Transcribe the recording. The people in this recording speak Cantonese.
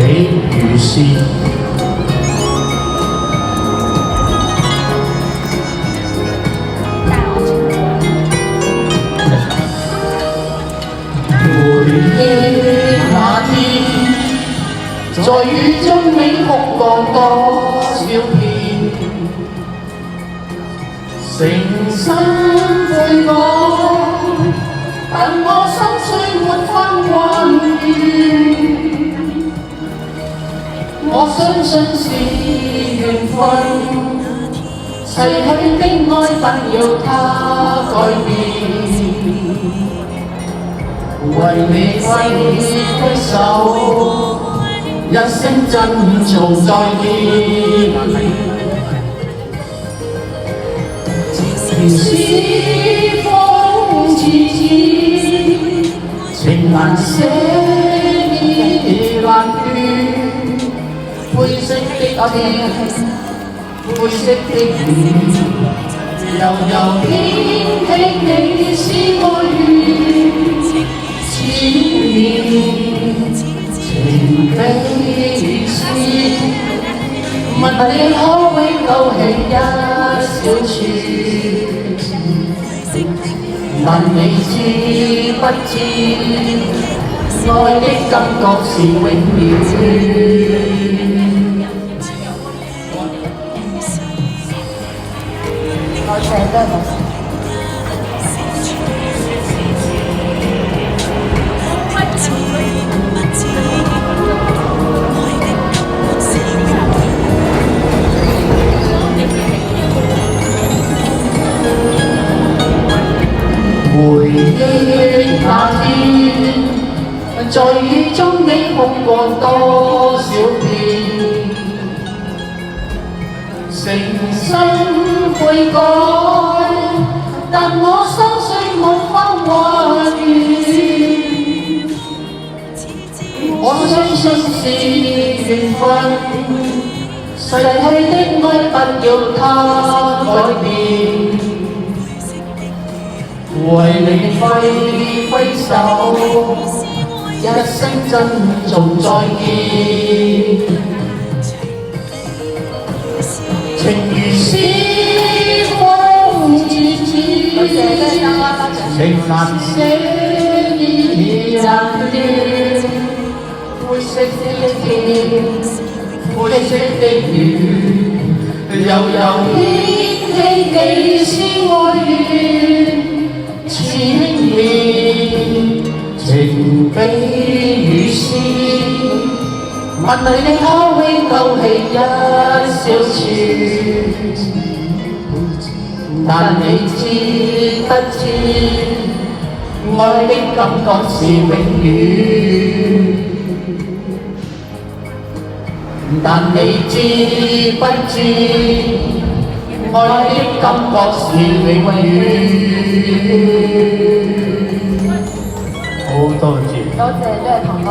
如是。每夜那天，在雨中你哭過多少遍，誠心悔改，但我心雖沒分還原。我相信是緣分，逝去的愛不要它改變。為你揮手，一聲珍重再見。時風似箭，情難捨已難斷。灰色的天，灰色的雨，悠悠掀起你是愛戀。千年情比詩，問你可永勾起一小處，問你知不知，愛的感覺是永遠。我全都係冇。回憶那天，在雨中你哭過多少遍，誠心悔改，但我心雖無法還原。我相信是緣分，逝去的愛不要它改變。為你揮手，一聲珍重再見。情如詩風似箭，情難捨已難斷。灰色的天，灰色的雨，悠悠掀起你是愛戀。千年情比如詩，問你可永勾起一小處，但你知不知，愛的感覺是永遠。但你知不知，愛的感覺是永遠。好多謝。多謝，都係唐哥。